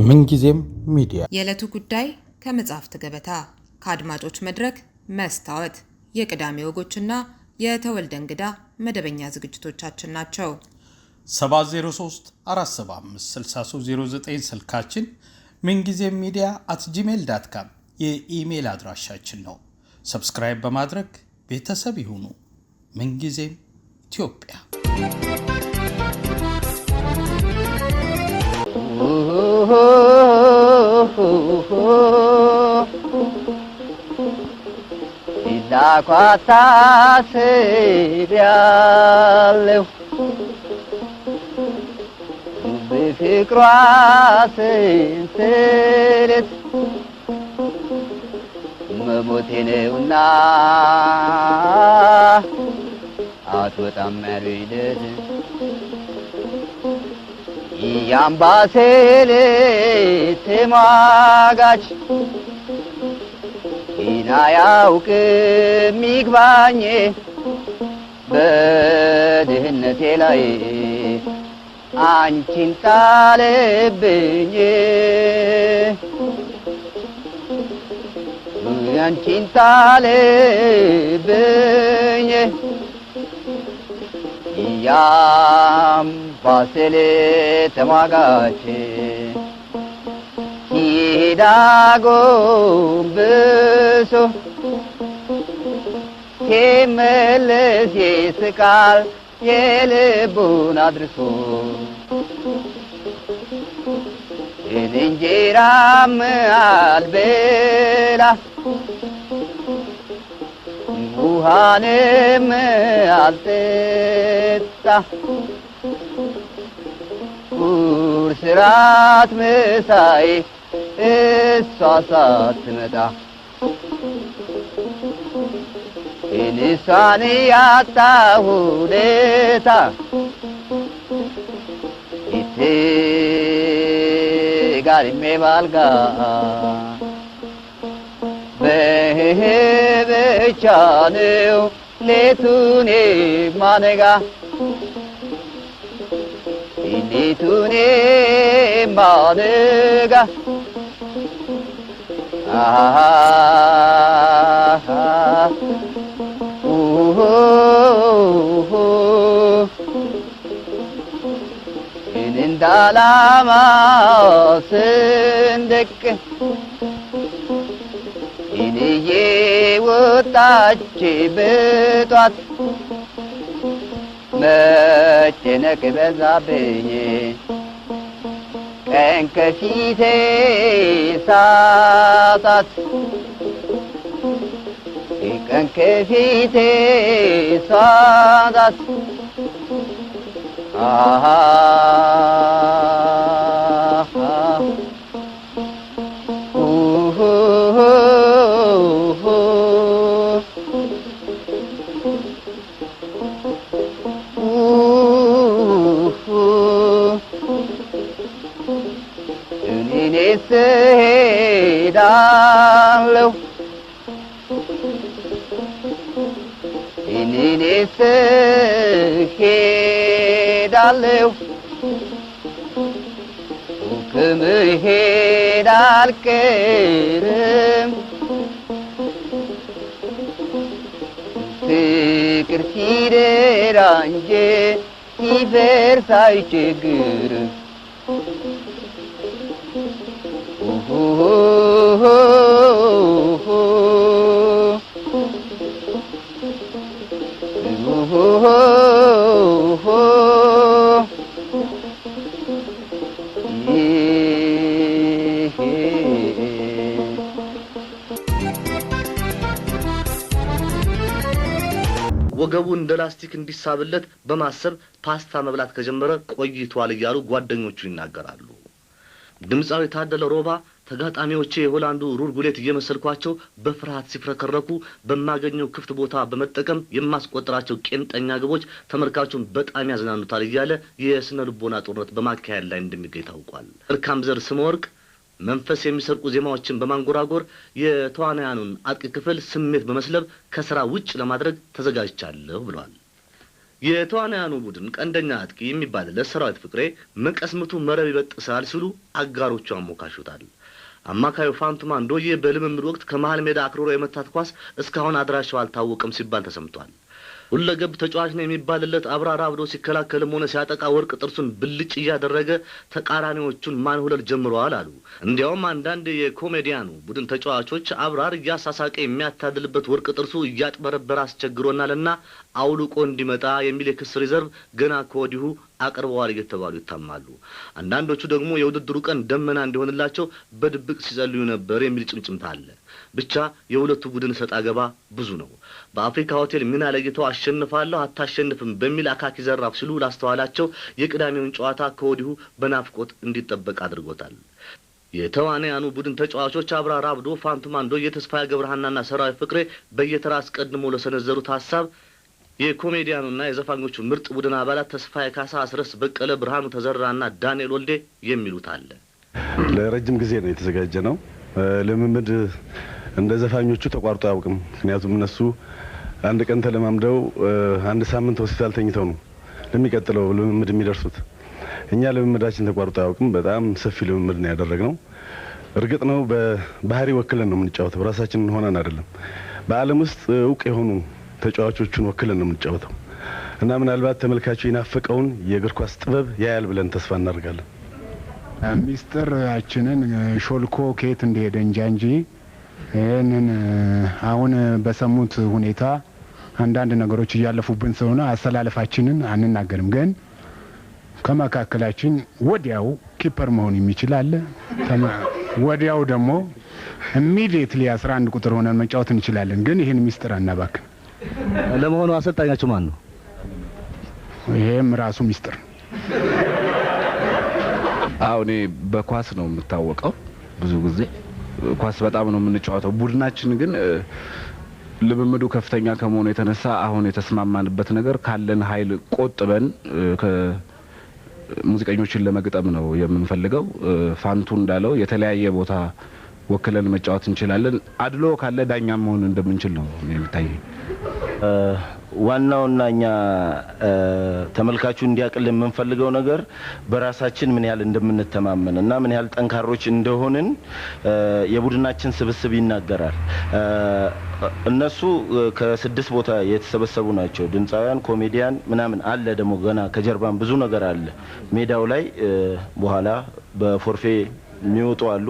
ምንጊዜም ሚዲያ የዕለቱ ጉዳይ ከመጽሐፍት ገበታ ከአድማጮች መድረክ መስታወት የቅዳሜ ወጎችና የተወልደ እንግዳ መደበኛ ዝግጅቶቻችን ናቸው። 703 475 6309 ስልካችን ምንጊዜም media@gmail.com የኢሜል አድራሻችን ነው። ሰብስክራይብ በማድረግ ቤተሰብ ይሁኑ። ምንጊዜም ኢትዮጵያ Quatasirialeu Bificroasinteret Mamotineuna Atwatamerid Iambasele Temagach Inayauk migvanye በድህነቴ ላይ አንቺን ጣለብኝ አንቺን ጣለብኝ ያምባሰል ተሟጋች ይዳጎንብሶ ከመለስ ይስቃል የልቡን አድርሶ እንጀራም አልበላ ውሃንም አልጠጣ ቁርስ ራት ምሳዬ እሷ ሳትመጣ ኢንሳን ያጣሁለታ ኢትጋሪሜ ባልጋ በህብቻ ነው ሌቱኔ ማነጋ ሌቱኔ ማነጋ እንዳላማ ስንደቅ ኢንዬ ወጣች በጧት መጨነቅ በዛብኝ ቀን ከፊቴ ሳጣት ቀን ከፊቴ ሳጣት እኔስ ሄዳለሁ እኔስ ሄዳለሁ ከመሄድ አልቀርም ፍቅር ሲደራ እንጂ ሲፈርስ አይቸግርም ወገቡ እንደ ላስቲክ እንዲሳብለት በማሰብ ፓስታ መብላት ከጀመረ ቆይቷል እያሉ ጓደኞቹ ይናገራሉ። ድምጻዊ ታደለ ሮባ ተጋጣሚዎቼ የሆላንዱ ሩርጉሌት እየመሰልኳቸው በፍርሃት ሲፍረከረኩ በማገኘው ክፍት ቦታ በመጠቀም የማስቆጥራቸው ቄንጠኛ ግቦች ተመልካቹን በጣም ያዝናኑታል እያለ የስነ ልቦና ጦርነት በማካሄድ ላይ እንደሚገኝ ታውቋል። እርካም ዘር ስመወርቅ መንፈስ የሚሰርቁ ዜማዎችን በማንጎራጎር የተዋናያኑን አጥቂ ክፍል ስሜት በመስለብ ከስራ ውጭ ለማድረግ ተዘጋጅቻለሁ ብሏል። የተዋናያኑ ቡድን ቀንደኛ አጥቂ የሚባልለት ሰራዊት ፍቅሬ መቀስምቱ መረብ ይበጥሳል ሲሉ አጋሮቹ አሞካሹታል። አማካዩ ፋንቱማ አንዶዬ በልምምድ ወቅት ከመሃል ሜዳ አክሮሮ የመታት ኳስ እስካሁን አድራሻው አልታወቀም ሲባል ተሰምቷል። ሁለገብ ተጫዋች ነው የሚባልለት አብራራ አብዶ ሲከላከልም ሆነ ሲያጠቃ ወርቅ ጥርሱን ብልጭ እያደረገ ተቃራኒዎቹን ማንሁለል ጀምረዋል አሉ። እንዲያውም አንዳንድ የኮሜዲያኑ ቡድን ተጫዋቾች አብራር እያሳሳቀ የሚያታድልበት ወርቅ ጥርሱ እያጥበረበረ አስቸግሮናልና አውልቆ እንዲመጣ የሚል የክስ ሪዘርቭ ገና ከወዲሁ አቅርበዋል እየተባሉ ይታማሉ። አንዳንዶቹ ደግሞ የውድድሩ ቀን ደመና እንዲሆንላቸው በድብቅ ሲጸልዩ ነበር የሚል ጭምጭምታ አለ። ብቻ የሁለቱ ቡድን ሰጣ ገባ ብዙ ነው። በአፍሪካ ሆቴል ሚና ለይተው አሸንፋለሁ አታሸንፍም በሚል አካኪ ዘራፍ ሲሉ ላስተዋላቸው የቅዳሜውን ጨዋታ ከወዲሁ በናፍቆት እንዲጠበቅ አድርጎታል። የተዋናያኑ ቡድን ተጫዋቾች አብራራ አብዶ፣ ፋንቱማ አንዶዬ፣ ተስፋዬ ገብረሃናና ሰራዊት ፍቅሬ በየተራ አስቀድሞ ለሰነዘሩት ሀሳብ የኮሜዲያኑና የዘፋኞቹ ምርጥ ቡድን አባላት ተስፋዬ ካሳ፣ አስረስ በቀለ፣ ብርሃኑ ተዘራና ዳንኤል ወልዴ የሚሉት አለ። ለረጅም ጊዜ ነው የተዘጋጀ ነው። ልምምድ እንደ ዘፋኞቹ ተቋርጦ አያውቅም። ምክንያቱም እነሱ አንድ ቀን ተለማምደው አንድ ሳምንት ሆስፒታል ተኝተው ነው ለሚቀጥለው ልምምድ የሚደርሱት። እኛ ልምምዳችን ተቋርጦ አያውቅም። በጣም ሰፊ ልምምድ ነው ያደረግነው። እርግጥ ነው በባህሪ ወክለን ነው የምንጫወተው፣ ራሳችንን ሆነን አይደለም። በዓለም ውስጥ እውቅ የሆኑ ተጫዋቾቹን ወክለን ነው የምንጫወተው እና ምናልባት ተመልካቹ የናፈቀውን የእግር ኳስ ጥበብ ያያል ብለን ተስፋ እናደርጋለን። ሚስጥራችንን ሾልኮ ከየት እንደሄደ እንጂ ይህንን አሁን በሰሙት ሁኔታ አንዳንድ ነገሮች እያለፉብን ስለሆነ አሰላለፋችንን አንናገርም። ግን ከመካከላችን ወዲያው ኪፐር መሆን የሚችል አለ። ወዲያው ደግሞ ኢሚዲየትሊ 11 ቁጥር ሆነን መጫወት እንችላለን። ግን ይህን ሚስጥር አናባክን። ለመሆኑ አሰልጣኛችሁ ማን ነው? ይሄም ራሱ ሚስጥር። እኔ በኳስ ነው የምታወቀው። ብዙ ጊዜ ኳስ በጣም ነው የምንጫወተው። ቡድናችን ግን ልምምዱ ከፍተኛ ከመሆኑ የተነሳ አሁን የተስማማንበት ነገር ካለን ኃይል ቆጥበን ሙዚቀኞችን ለመግጠም ነው የምንፈልገው። ፋንቱ እንዳለው የተለያየ ቦታ ወክለን መጫወት እንችላለን። አድሎ ካለ ዳኛ መሆን እንደምንችል ነው የሚታየኝ። ዋናውና እኛ ተመልካቹ እንዲያቅል የምንፈልገው ነገር በራሳችን ምን ያህል እንደምንተማመን እና ምን ያህል ጠንካሮች እንደሆንን የቡድናችን ስብስብ ይናገራል። እነሱ ከ6 ቦታ የተሰበሰቡ ናቸው። ድምጻውያን፣ ኮሜዲያን ምናምን አለ። ደግሞ ገና ከጀርባም ብዙ ነገር አለ። ሜዳው ላይ በኋላ በፎርፌ የሚወጡ አሉ።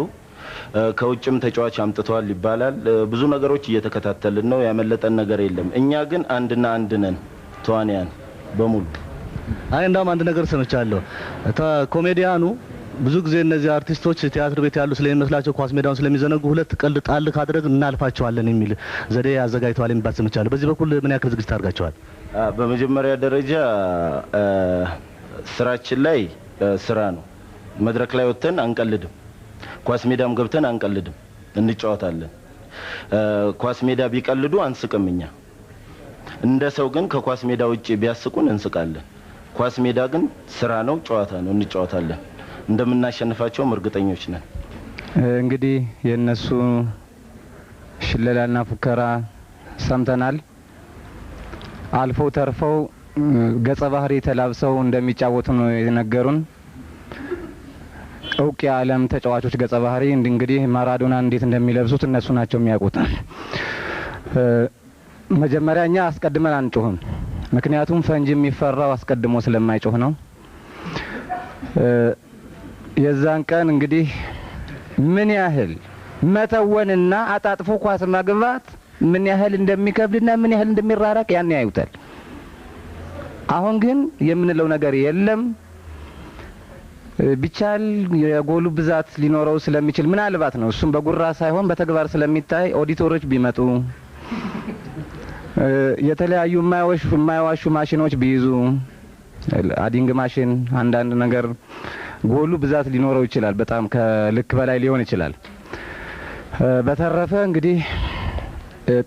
ከውጭም ተጫዋች አምጥተዋል ይባላል። ብዙ ነገሮች እየተከታተልን ነው። ያመለጠን ነገር የለም። እኛ ግን አንድና አንድ ነን ተዋንያን በሙሉ። እንዳውም አንድ ነገር ሰምቻለሁ። ኮሜዲያኑ ብዙ ጊዜ እነዚህ አርቲስቶች ቲያትር ቤት ያሉ ስለሚመስላቸው ኳስ ሜዳውን ስለሚዘነጉ ሁለት ቀልድ ጣል ካድረግ እናልፋቸዋለን የሚል ዘዴ አዘጋጅተዋል የሚባል ሰምቻለሁ። በዚህ በኩል ምን ያክል ዝግጅት አድርጋቸዋል? በመጀመሪያ ደረጃ ስራችን ላይ ስራ ነው። መድረክ ላይ ወጥተን አንቀልድም። ኳስ ሜዳም ገብተን አንቀልድም፣ እንጫወታለን። ኳስ ሜዳ ቢቀልዱ አንስቅም። እኛ እንደ ሰው ግን ከኳስ ሜዳ ውጪ ቢያስቁን እንስቃለን። ኳስ ሜዳ ግን ስራ ነው፣ ጨዋታ ነው፣ እንጫወታለን። እንደምናሸንፋቸውም እርግጠኞች ነን። እንግዲህ የነሱ ሽለላና ፉከራ ሰምተናል። አልፎ ተርፈው ገጸ ባህሪ ተላብሰው እንደሚጫወቱ ነው የነገሩን። እውቅ የዓለም ተጫዋቾች ገጸ ባህሪ እንግዲህ ማራዶና እንዴት እንደሚለብሱት እነሱ ናቸው የሚያውቁት። መጀመሪያ እኛ አስቀድመን አንጮህም። ምክንያቱም ፈንጂ የሚፈራው አስቀድሞ ስለማይጮህ ነው። የዛን ቀን እንግዲህ ምን ያህል መተወንና አጣጥፎ ኳስ ማግባት ምን ያህል እንደሚከብድና ምን ያህል እንደሚራራቅ ያን ያዩታል። አሁን ግን የምንለው ነገር የለም። ቢቻል የጎሉ ብዛት ሊኖረው ስለሚችል ምናልባት ነው እሱም በጉራ ሳይሆን በተግባር ስለሚታይ ኦዲተሮች ቢመጡ የተለያዩ የማይዋሹ ማሽኖች ቢይዙ አዲንግ ማሽን አንዳንድ ነገር ጎሉ ብዛት ሊኖረው ይችላል። በጣም ከልክ በላይ ሊሆን ይችላል። በተረፈ እንግዲህ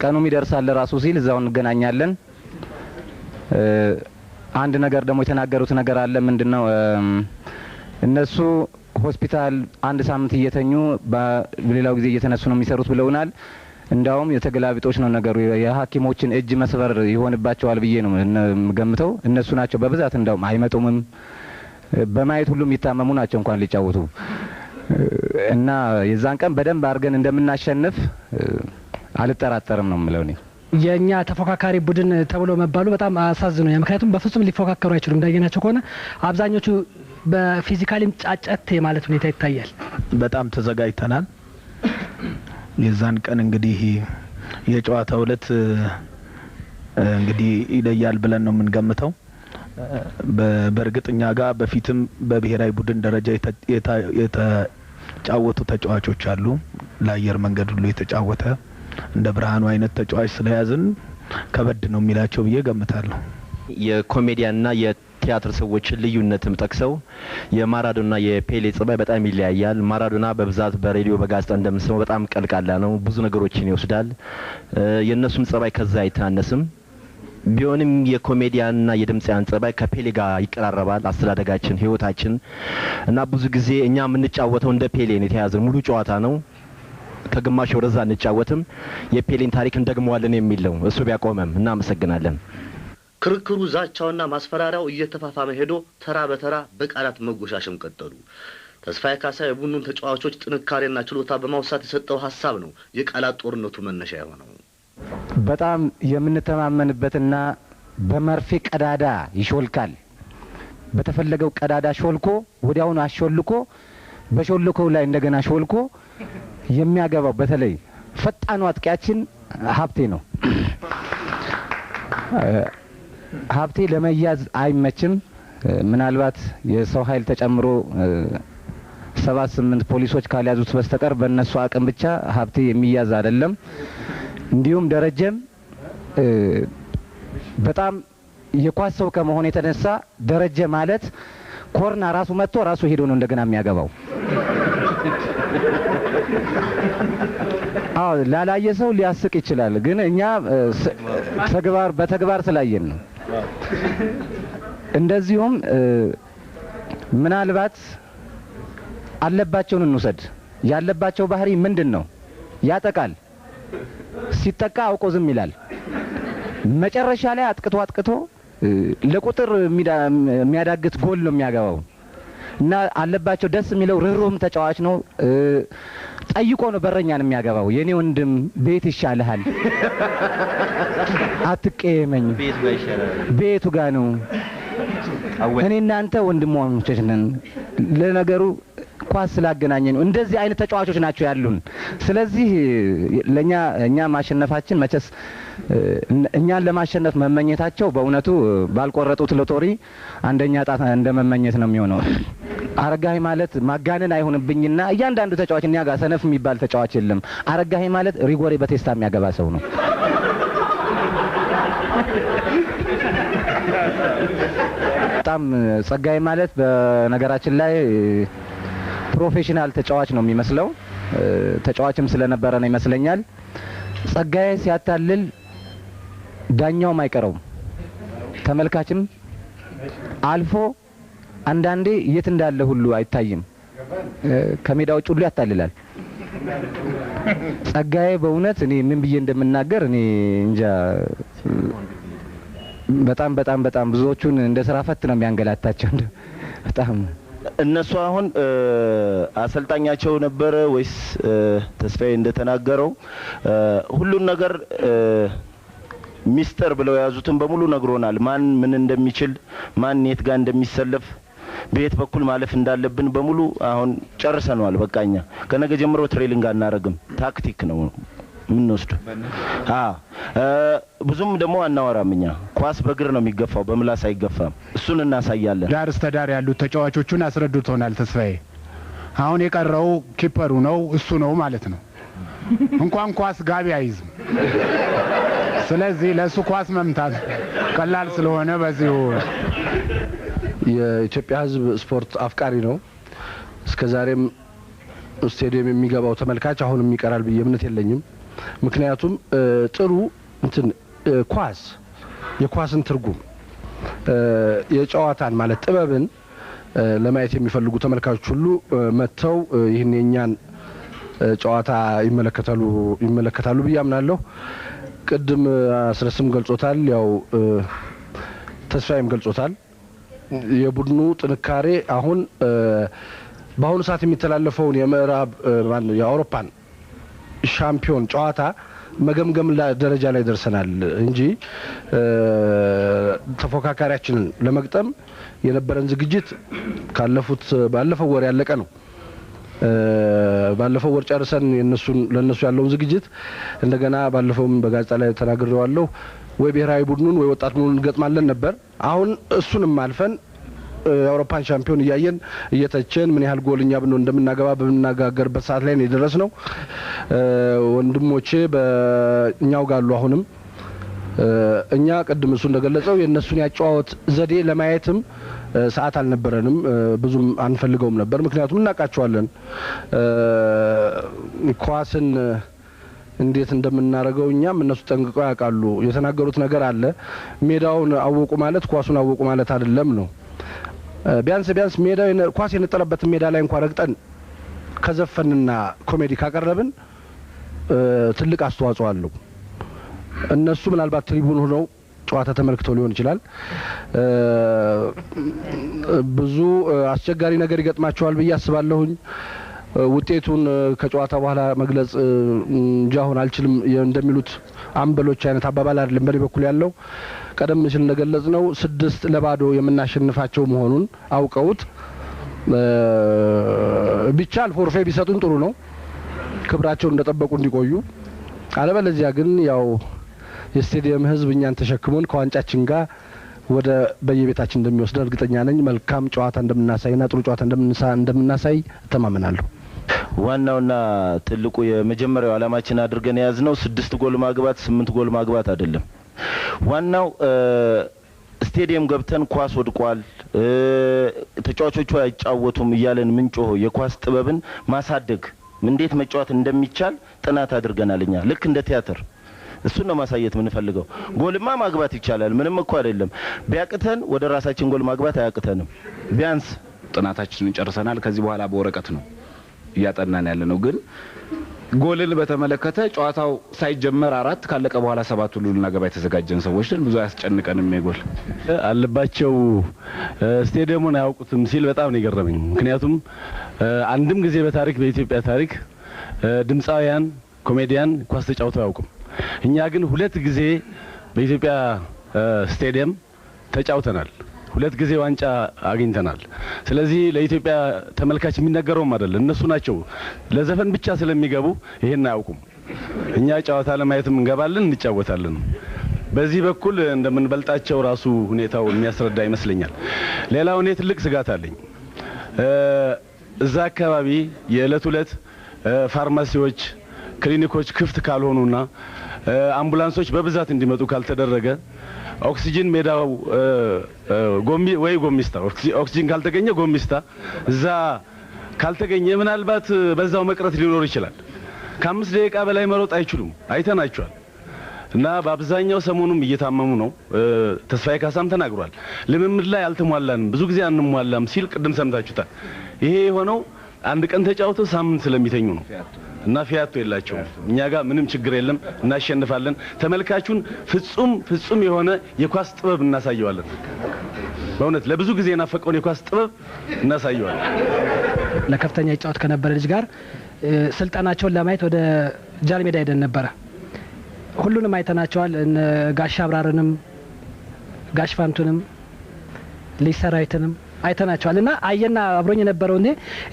ቀኑም ይደርሳል ለራሱ ሲል እዛው እንገናኛለን። አንድ ነገር ደግሞ የተናገሩት ነገር አለ። ምንድነው? እነሱ ሆስፒታል አንድ ሳምንት እየተኙ በሌላው ጊዜ እየተነሱ ነው የሚሰሩት ብለውናል። እንዳውም የተገላቢጦች ነው ነገሩ። የሐኪሞችን እጅ መስበር ይሆንባቸዋል ብዬ ነው ገምተው። እነሱ ናቸው በብዛት እንዳውም አይመጡምም። በማየት ሁሉም ይታመሙ ናቸው እንኳን ሊጫወቱ እና የዛን ቀን በደንብ አድርገን እንደምናሸንፍ አልጠራጠርም ነው የምለው። የኛ ተፎካካሪ ቡድን ተብሎ መባሉ በጣም አሳዝኖኛል። ምክንያቱም በፍጹም ሊፎካከሩ አይችሉም። እንዳየናቸው ከሆነ አብዛኞቹ በፊዚካሊም ጫጨት የማለት ሁኔታ ይታያል። በጣም ተዘጋጅተናል። የዛን ቀን እንግዲህ የጨዋታው ዕለት እንግዲህ ይለያል ብለን ነው የምንገምተው። በእርግጠኛ ጋር በፊትም በብሔራዊ ቡድን ደረጃ የተጫወቱ ተጫዋቾች አሉ። ለአየር መንገድ ሁሉ የተጫወተ እንደ ብርሃኑ አይነት ተጫዋች ስለያዝን ከበድ ነው የሚላቸው ብዬ ገምታለሁ። የኮሜዲያንና የቲያትር ሰዎችን ልዩነትም ጠቅሰው የማራዶና የፔሌ ጸባይ በጣም ይለያያል። ማራዶና በብዛት በሬዲዮ በጋዜጣ እንደምንሰማው በጣም ቀልቃላ ነው፣ ብዙ ነገሮችን ይወስዳል። የእነሱም ጸባይ ከዛ አይተናነስም። ቢሆንም የኮሜዲያንና የድምጻያን ጸባይ ከፔሌ ጋር ይቀራረባል። አስተዳደጋችን፣ ህይወታችን እና ብዙ ጊዜ እኛ የምንጫወተው እንደ ፔሌ ነው። የተያዘ ሙሉ ጨዋታ ነው። ከግማሽ ወደዛ እንጫወትም የፔሌን ታሪክ እንደግመዋለን የሚል ነው። እሱ ቢያቆመም እናመሰግናለን። ክርክሩ፣ ዛቻውና ማስፈራሪያው እየተፋፋመ ሄዶ ተራ በተራ በቃላት መጎሻሸም ቀጠሉ። ተስፋዬ ካሳ የቡድኑን ተጫዋቾች ጥንካሬና ችሎታ በማውሳት የሰጠው ሀሳብ ነው የቃላት ጦርነቱ መነሻ የሆነው። በጣም የምንተማመንበትና በመርፌ ቀዳዳ ይሾልካል። በተፈለገው ቀዳዳ ሾልኮ ወዲያውኑ አሾልኮ በሾልኮው ላይ እንደገና ሾልኮ የሚያገባው በተለይ ፈጣኑ አጥቂያችን ሀብቴ ነው። ሀብቴ ለመያዝ አይመችም። ምናልባት የሰው ኃይል ተጨምሮ 7-8 ፖሊሶች ካልያዙት በስተቀር በእነሱ አቅም ብቻ ሀብቴ የሚያዝ አይደለም። እንዲሁም ደረጀም በጣም የኳስ ሰው ከመሆኑ የተነሳ ደረጀ ማለት ኮርና ራሱ መጥቶ ራሱ ሄዶ ነው እንደገና የሚያገባው። አዎ ላላየ ሰው ሊያስቅ ይችላል፣ ግን እኛ በተግባር ስላየን ነው። እንደዚሁም ምናልባት አለባቸውን እንውሰድ። ያለባቸው ባህሪ ምንድነው? ያጠቃል። ሲጠቃ አውቆ ዝም ይላል። መጨረሻ ላይ አጥቅቶ ለቁጥር የሚያዳግት ጎል ነው የሚያገባው እና አለባቸው ደስ የሚለው ርህሩም ተጫዋች ነው። ጠይቆ ነው በረኛን የሚያገባው። የኔ ወንድም ቤት ይሻልሃል፣ አትቀየመኝ፣ ቤቱ ጋር ነው። እኔ እናንተ ወንድሞች ነን። ለነገሩ ኳስ ስላገናኘን ነው። እንደዚህ አይነት ተጫዋቾች ናቸው ያሉን። ስለዚህ እኛ ማሸነፋችን መቸስ እኛን ለማሸነፍ መመኘታቸው በእውነቱ ባልቆረጡት ሎተሪ አንደኛ ጣት እንደመመኘት ነው የሚሆነው። አረጋኸኝ ማለት ማጋነን አይሆንብኝና እያንዳንዱ ተጫዋች እኛ ጋር ሰነፍ የሚባል ተጫዋች የለም። አረጋኸኝ ማለት ሪጎሬ በቴስታ የሚያገባ ሰው ነው። በጣም ጸጋዬ ማለት በነገራችን ላይ ፕሮፌሽናል ተጫዋች ነው የሚመስለው። ተጫዋችም ስለነበረ ነው ይመስለኛል። ጸጋዬ ሲያታልል ዳኛውም አይቀረውም፣ ተመልካችም አልፎ አንዳንዴ የት እንዳለ ሁሉ አይታይም። ከሜዳ ውጭ ሁሉ ያታልላል። ጸጋዬ በእውነት እኔ ምን ብዬ እንደምናገር እኔ እንጃ። በጣም በጣም በጣም ብዙዎቹን እንደ ስራ ፈት ነው የሚያንገላታቸው። በጣም እነሱ አሁን አሰልጣኛቸው ነበረ ወይስ ተስፋዬ እንደተናገረው ሁሉን ነገር ሚስተር ብለው ያዙትን በሙሉ ነግሮናል። ማን ምን እንደሚችል፣ ማን የት ጋር እንደሚሰለፍ፣ በየት በኩል ማለፍ እንዳለብን በሙሉ አሁን ጨርሰናል። በቃኛ ከነገ ጀምሮ ትሬሊንግ አናረግም። ታክቲክ ነው ምንወስዱ። ብዙም ደግሞ አናወራም። እኛ ኳስ በእግር ነው የሚገፋው፣ በምላስ አይገፋም። እሱን እናሳያለን። ዳር እስከ ዳር ያሉት ተጫዋቾቹን አስረድቶናል ተስፋዬ። አሁን የቀረው ኪፐሩ ነው፣ እሱ ነው ማለት ነው። እንኳን ኳስ ጋቢ አይዝም። ስለዚህ ለሱ ኳስ መምታት ቀላል ስለሆነ በዚሁ የኢትዮጵያ ሕዝብ ስፖርት አፍቃሪ ነው። እስከዛሬም ስቴዲየም የሚገባው ተመልካች አሁንም ይቀራል ብዬ እምነት የለኝም። ምክንያቱም ጥሩ ኳስ የኳስን ትርጉም የጨዋታን ማለት ጥበብን ለማየት የሚፈልጉ ተመልካቾች ሁሉ መጥተው ይህን የኛን ጨዋታ ይመለከታሉ ብዬ አምናለሁ። ቅድም አስረስም ገልጾታል፣ ያው ተስፋዬም ገልጾታል። የቡድኑ ጥንካሬ አሁን በአሁኑ ሰዓት የሚተላለፈውን የምዕራብ የአውሮፓን ሻምፒዮን ጨዋታ መገምገም ደረጃ ላይ ደርሰናል እንጂ ተፎካካሪያችንን ለመግጠም የነበረን ዝግጅት ባለፈው ወር ያለቀ ነው። ባለፈው ወር ጨርሰን ለነሱ ያለውን ዝግጅት እንደገና ባለፈውም በጋዜጣ ላይ ተናግሬዋለሁ። ወይ ብሔራዊ ቡድኑን ወይ ወጣት ቡድኑን እንገጥማለን ነበር። አሁን እሱንም አልፈን የአውሮፓን ሻምፒዮን እያየን እየተቸን ምን ያህል ጎልኛ ብንሆን እንደምናገባ በምናጋገርበት ሰዓት ላይ ነው የደረስነው። ወንድሞቼ በእኛው ጋሉ አሁንም እኛ ቅድም እሱ እንደገለጸው የእነሱን ያጨዋወት ዘዴ ለማየትም ሰዓት አልነበረንም፣ ብዙም አንፈልገውም ነበር። ምክንያቱም እናውቃቸዋለን ኳስን እንዴት እንደምናደርገው እኛም እነሱ ጠንቅቀው ያውቃሉ። የተናገሩት ነገር አለ። ሜዳውን አወቁ ማለት ኳሱን አወቁ ማለት አይደለም ነው። ቢያንስ ኳስ የነጠለበት ሜዳ ላይ እንኳን ረግጠን ከዘፈንና ኮሜዲ ካቀረብን ትልቅ አስተዋጽኦ አለው። እነሱ ምናልባት ትሪቡን ሆነው ጨዋታ ተመልክተው ሊሆን ይችላል። ብዙ አስቸጋሪ ነገር ይገጥማቸዋል ብዬ አስባለሁኝ። ውጤቱን ከጨዋታ በኋላ መግለጽ እንጂ አሁን አልችልም እንደሚሉት አምበሎች አይነት አባባል አይደለም በኔ በኩል ያለው። ቀደም ሲል እንደገለጽነው 6-0 የምናሸንፋቸው መሆኑን አውቀውት ቢቻል ፎርፌ ቢሰጡን ጥሩ ነው፣ ክብራቸውን እንደጠበቁ እንዲቆዩ። አለበለዚያ ግን ያው የስቴዲየም ህዝብ እኛን ተሸክሞን ከዋንጫችን ጋር ወደ በየቤታችን እንደሚወስደን እርግጠኛ ነኝ። መልካም ጨዋታ እንደምናሳይና ጥሩ ጨዋታ እንደምናሳይ እተማመናለሁ። ዋናውና ትልቁ የመጀመሪያው አላማችን አድርገን ያዝነው 6 ጎል ማግባት 8 ጎል ማግባት አይደለም። ዋናው ስቴዲየም ገብተን ኳስ ወድቋል፣ ተጫዋቾቹ አይጫወቱም እያለን ምንጮህ የኳስ ጥበብን ማሳደግ እንዴት መጫወት እንደሚቻል ጥናት አድርገናል። እኛ ልክ እንደ ቲያትር እሱን ነው ማሳየት የምንፈልገው። ጎልማ ማግባት ይቻላል፣ ምንም እኮ አይደለም። ቢያቅተን ወደ ራሳችን ጎል ማግባት አያቅተንም። ቢያንስ ጥናታችንን ጨርሰናል። ከዚህ በኋላ በወረቀት ነው እያጠናን ያለ ነው። ግን ጎልን በተመለከተ ጨዋታው ሳይጀመር 4 ካለቀ በኋላ 7 ሁሉ ልናገባ የተዘጋጀን ሰዎች ብዙ አያስጨንቀንም። የጎል አለባቸው ስቴዲየሙን አያውቁትም ሲል በጣም ነው የገረመኝ። ምክንያቱም አንድም ጊዜ በታሪክ በኢትዮጵያ ታሪክ ድምፃውያን ኮሜዲያን ኳስ ተጫውተው አያውቁም። እኛ ግን 2 ጊዜ በኢትዮጵያ ስቴዲየም ተጫውተናል፣ 2 ጊዜ ዋንጫ አግኝተናል። ስለዚህ ለኢትዮጵያ ተመልካች የሚነገረውም አይደለም፣ እነሱ ናቸው ለዘፈን ብቻ ስለሚገቡ ይሄን አያውቁም። እኛ ጨዋታ ለማየትም እንገባለን፣ እንጫወታለን። በዚህ በኩል እንደምንበልጣቸው ራሱ ሁኔታው የሚያስረዳ ይመስለኛል። ሌላው እኔ ትልቅ ስጋት አለኝ። እዛ አካባቢ የዕለት ዕለት ፋርማሲዎች፣ ክሊኒኮች ክፍት ካልሆኑና አምቡላንሶች በብዛት እንዲመጡ ካልተደረገ ኦክሲጅን ሜዳው ጎሚስታ ኦክሲጅን ካልተገኘ ጎሚስታ እዛ ካልተገኘ ምናልባት በዛው መቅረት ሊኖር ይችላል። ከ5 ደቂቃ በላይ መሮጥ አይችሉም፣ አይተናቸዋል። እና በአብዛኛው ሰሞኑም እየታመሙ ነው። ተስፋዬ ካሳም ተናግሯል። ልምምድ ላይ አልተሟላንም፣ ብዙ ጊዜ አንሟላም ሲል ቅድም ሰምታችሁታል። ይሄ የሆነው አንድ ቀን ተጫውተው ሳምንት ስለሚተኙ ነው። እና ፊያቶ የላቸውም። እኛ ጋር ምንም ችግር የለም፣ እናሸንፋለን። ተመልካቹን ፍጹም የሆነ የኳስ ጥበብ እናሳየዋለን። በእውነት ለብዙ ጊዜ የናፈቀውን የኳስ ጥበብ እናሳየዋለን። ለከፍተኛ ይጫወት ከነበረ ልጅ ጋር ስልጠናቸውን ለማየት ወደ ጃልሜዳ ሄደን ነበረ። ሁሉንም አይተናቸዋል። ጋሽ አብራርንም ጋሽ ፋንቱንም ልጅ ሰራዊትንም አይተናቸዋል። እና አየና አብሮኝ የነበረው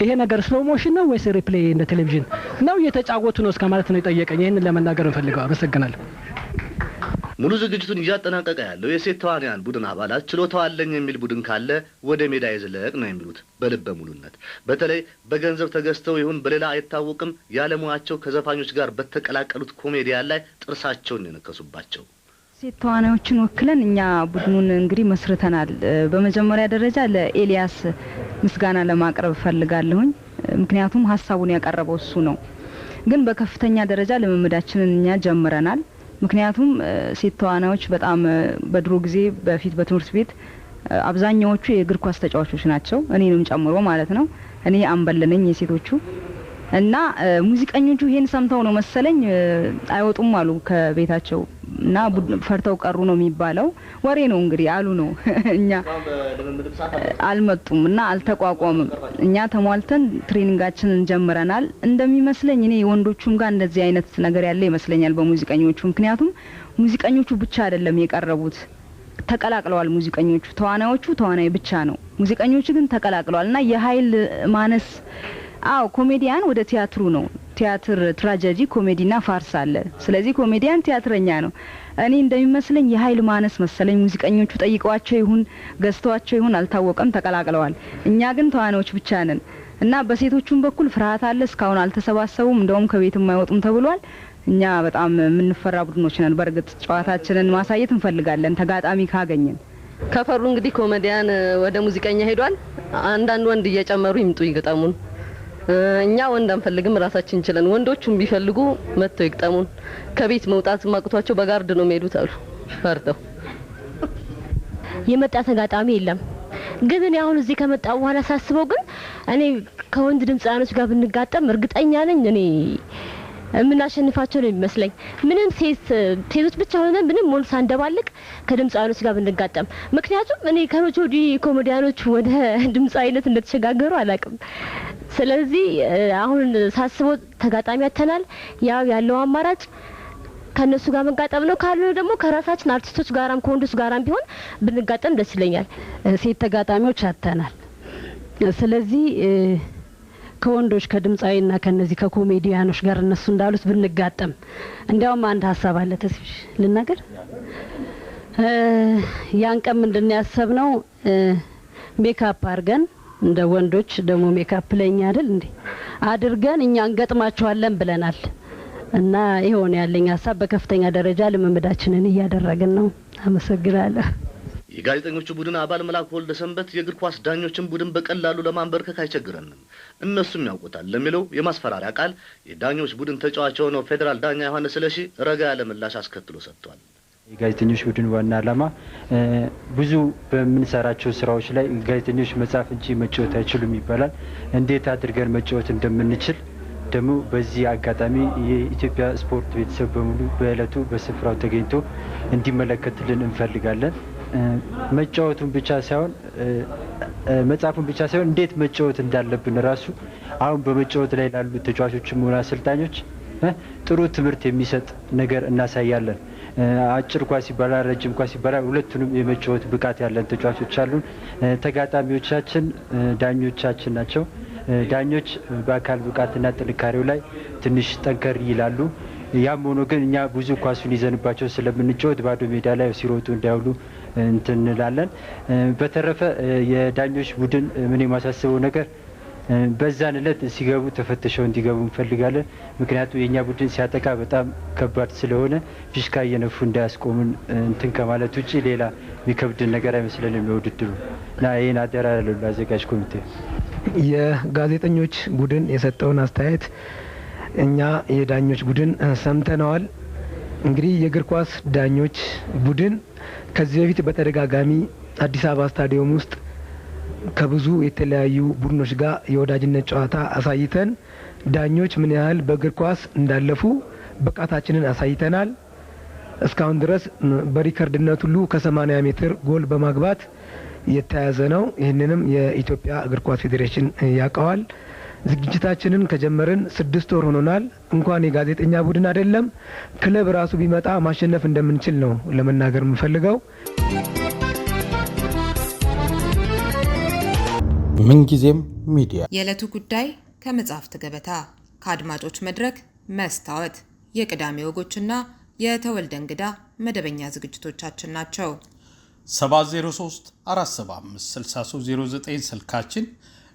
ይሄ ነገር ስሎ ሞሽን ነው ወይስ ሪፕሌይ እንደ ቴሌቪዥን ነው እየተጫወቱ ነው እስከማለት ነው የጠየቀኝ። ይሄንን ለመናገር እንፈልገው። አመሰግናለሁ። ሙሉ ዝግጅቱን እያጠናቀቀ ያለው የሴት ተዋንያን ቡድን አባላት ችሎታው አለኝ የሚል ቡድን ካለ ወደ ሜዳ ይዝለቅ ነው የሚሉት በልበ ሙሉነት። በተለይ በገንዘብ ተገዝተው ይሁን በሌላ አይታወቅም ያለሙያቸው ከዘፋኞች ጋር በተቀላቀሉት ኮሜዲያን ላይ ጥርሳቸውን የነከሱባቸው ሴት ተዋናዮችን ወክለን እኛ ቡድኑን እንግዲህ መስርተናል። በመጀመሪያ ደረጃ ለኤልያስ ምስጋና ለማቅረብ ፈልጋለሁኝ። ምክንያቱም ሀሳቡን ያቀረበው እሱ ነው። ግን በከፍተኛ ደረጃ ልምምዳችንን እኛ ጀምረናል። ምክንያቱም ሴት ተዋናዮች በጣም በድሮ ጊዜ በፊት በትምህርት ቤት አብዛኛዎቹ የእግር ኳስ ተጫዋቾች ናቸው፣ እኔንም ጨምሮ ማለት ነው። እኔ አምበል ነኝ የሴቶቹ። እና ሙዚቀኞቹ ይሄን ሰምተው ነው መሰለኝ አይወጡም አሉ ከቤታቸው እና ፈርተው ቀሩ ነው የሚባለው። ወሬ ነው እንግዲህ አሉ ነው። እኛ አልመጡም እና አልተቋቋምም። እኛ ተሟልተን ትሬኒንጋችንን ጀምረናል። እንደሚመስለኝ እኔ ወንዶቹም ጋር እንደዚህ አይነት ነገር ያለ ይመስለኛል በሙዚቀኞቹ። ምክንያቱም ሙዚቀኞቹ ብቻ አይደለም የቀረቡት፣ ተቀላቅለዋል። ሙዚቀኞቹ ተዋናይ ብቻ ነው፣ ሙዚቀኞቹ ግን ተቀላቅለዋል እና የኃይል ማነስ ኮሜዲያን ወደ ቲያትሩ ነው። ቲያትር ትራጀዲ፣ ኮሜዲና ፋርስ አለ። ስለዚህ ኮሜዲያን ቲያትረኛ ነው። እኔ እንደሚመስለኝ የኃይል ማነስ መሰለኝ ሙዚቀኞቹ ጠይቀዋቸው ይሁን ገዝተዋቸው ይሁን አልታወቀም፣ ተቀላቅለዋል። እኛ ግን ተዋናዮች ብቻ ነን እና በሴቶቹም በኩል ፍርሃት አለ። እስካሁን አልተሰባሰቡም፣ እንደውም ከቤት የማይወጡም ተብሏል። እኛ በጣም የምንፈራ ቡድኖች ነን። በእርግጥ ጨዋታችንን ማሳየት እንፈልጋለን ተጋጣሚ ካገኘን። ከፈሩ እንግዲህ ኮሜዲያን ወደ ሙዚቀኛ ሄዷል። አንዳንድ ወንድ እየጨመሩ ይምጡ ይገጠሙን። እኛ ወንድ አንፈልግም፣ ራሳችን እንችላለን። ወንዶቹም ቢፈልጉ መጥተው ይግጠሙን። ከቤት መውጣት ማቅቷቸው በጋርድ ነው የሚሄዱት አሉ ፈርተው። የመጣ ተጋጣሚ የለም። ግን እኔ አሁን እዚህ ከመጣው በኋላ ሳስበው ግን እኔ ከወንድ ድምጻኖች ጋር ብንጋጠም እርግጠኛ ነኝ እኔ የምናሸንፋቸው ነው የሚመስለኝ። ምንም ሴቶች ብቻ ሆነን ምንም ሞል ሳንደባልቅ ከድምጻኖች ጋር ብንጋጠም። ምክንያቱም እኔ ከመቾዲ ኮሜዲያኖች ወደ ድምጻዊነት እንደተሸጋገሩ አላውቅም። ስለዚህ አሁን ሳስበው ተጋጣሚ ያተናል። ያለው አማራጭ ከነሱ ጋር መጋጠም ነው። ካልሆነ ደግሞ ከራሳችን አርቲስቶች ጋራም ከወንዶች ጋራም ቢሆን ብንጋጠም ደስ ይለኛል። ሴት ተጋጣሚዎች አተናል። ስለዚህ ከወንዶች ከድምጻዊና ከነዚህ ከኮሜዲያኖች ጋር እነሱ እንዳሉት ብንጋጠም። እንዲያውም አንድ ሀሳብ አለ ተስፍሽ ልናገር። ያን ቀን ምንድን ያሰብነው ሜካፕ አድርገን እንደ ወንዶች ደግሞ ሜካፕ ለኛ አይደል እንዴ አድርገን እኛ እንገጥማቸዋለን ብለናል። እና ይሄውን ያለኝ ሀሳብ በከፍተኛ ደረጃ ልምምዳችንን እያደረግን ነው። አመሰግናለሁ። የጋዜጠኞቹ ቡድን አባል መላኩ ወልደ ሰንበት የእግር ኳስ ዳኞችን ቡድን በቀላሉ ለማንበርከክ አይቸግረንም፣ እነሱም ያውቁታል ለሚለው የማስፈራሪያ ቃል የዳኞች ቡድን ተጫዋች የሆነው ፌዴራል ዳኛ ዮሐንስ ስለሺ ረጋ ያለ ምላሽ አስከትሎ ሰጥቷል። የጋዜጠኞች ቡድን ዋና ዓላማ ብዙ በምንሰራቸው ስራዎች ላይ ጋዜጠኞች መጻፍ እንጂ መጫወት አይችሉም ይባላል። እንዴት አድርገን መጫወት እንደምንችል ደግሞ በዚህ አጋጣሚ የኢትዮጵያ ስፖርት ቤተሰብ በሙሉ በእለቱ በስፍራው ተገኝቶ እንዲመለከትልን እንፈልጋለን። መጫወቱን ብቻ ሳይሆን መጻፉን ብቻ ሳይሆን እንዴት መጫወት እንዳለብን ራሱ አሁን በመጫወት ላይ ላሉ ተጫዋቾችም ሆነ አሰልጣኞች ጥሩ ትምህርት የሚሰጥ ነገር እናሳያለን። አጭር ኳስ ይባላል፣ ረጅም ኳስ ይባላል፣ ሁለቱንም የመጫወት ብቃት ያለን ተጫዋቾች አሉን። ተጋጣሚዎቻችን ዳኞቻችን ናቸው። ዳኞች በአካል ብቃትና ጥንካሬው ላይ ትንሽ ጠንከር ይላሉ። ያም ሆኖ ግን እኛ ብዙ ኳሱን ይዘንባቸው ስለምንጫወት ባዶ ሜዳ ላይ ሲሮጡ እንዳይውሉ እንትን እንላለን። በተረፈ የዳኞች ቡድን ምን የማሳስበው ነገር በዛን እለት ሲገቡ ተፈትሸው እንዲገቡ እንፈልጋለን። ምክንያቱም የኛ ቡድን ሲያጠቃ በጣም ከባድ ስለሆነ ፊሽካ እየነፉ እንዳያስቆሙን እንትን ከማለት ውጪ ሌላ የሚከብድን ነገር አይመስለንም የውድድሩ እና ይህን አደራ ያለው አዘጋጅ ኮሚቴ። የጋዜጠኞች ቡድን የሰጠውን አስተያየት እኛ የዳኞች ቡድን ሰምተነዋል። እንግዲህ የእግር ኳስ ዳኞች ቡድን ከዚህ በፊት በተደጋጋሚ አዲስ አበባ ስታዲየም ውስጥ ከብዙ የተለያዩ ቡድኖች ጋር የወዳጅነት ጨዋታ አሳይተን ዳኞች ምን ያህል በእግር ኳስ እንዳለፉ ብቃታችንን አሳይተናል። እስካሁን ድረስ በሪከርድነት ሁሉ ከ80 ሜትር ጎል በማግባት የተያዘ ነው። ይህንንም የኢትዮጵያ እግር ኳስ ፌዴሬሽን ያውቀዋል። ዝግጅታችንን ከጀመርን 6 ወር ሆኖናል። እንኳን የጋዜጠኛ ቡድን አይደለም ክለብ ራሱ ቢመጣ ማሸነፍ እንደምንችል ነው ለመናገር የምፈልገው። ምንጊዜም ሚዲያ የዕለቱ ጉዳይ ከመጽሐፍት ገበታ፣ ከአድማጮች መድረክ መስታወት፣ የቅዳሜ ወጎችና የተወልደ እንግዳ መደበኛ ዝግጅቶቻችን ናቸው። 703 475 6309 ስልካችን፣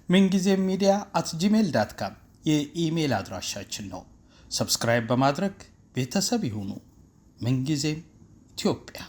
ምንጊዜም ሚዲያ @gmail.com የኢሜል አድራሻችን ነው። ሰብስክራይብ በማድረግ ቤተሰብ ይሁኑ። ምንጊዜም ኢትዮጵያ።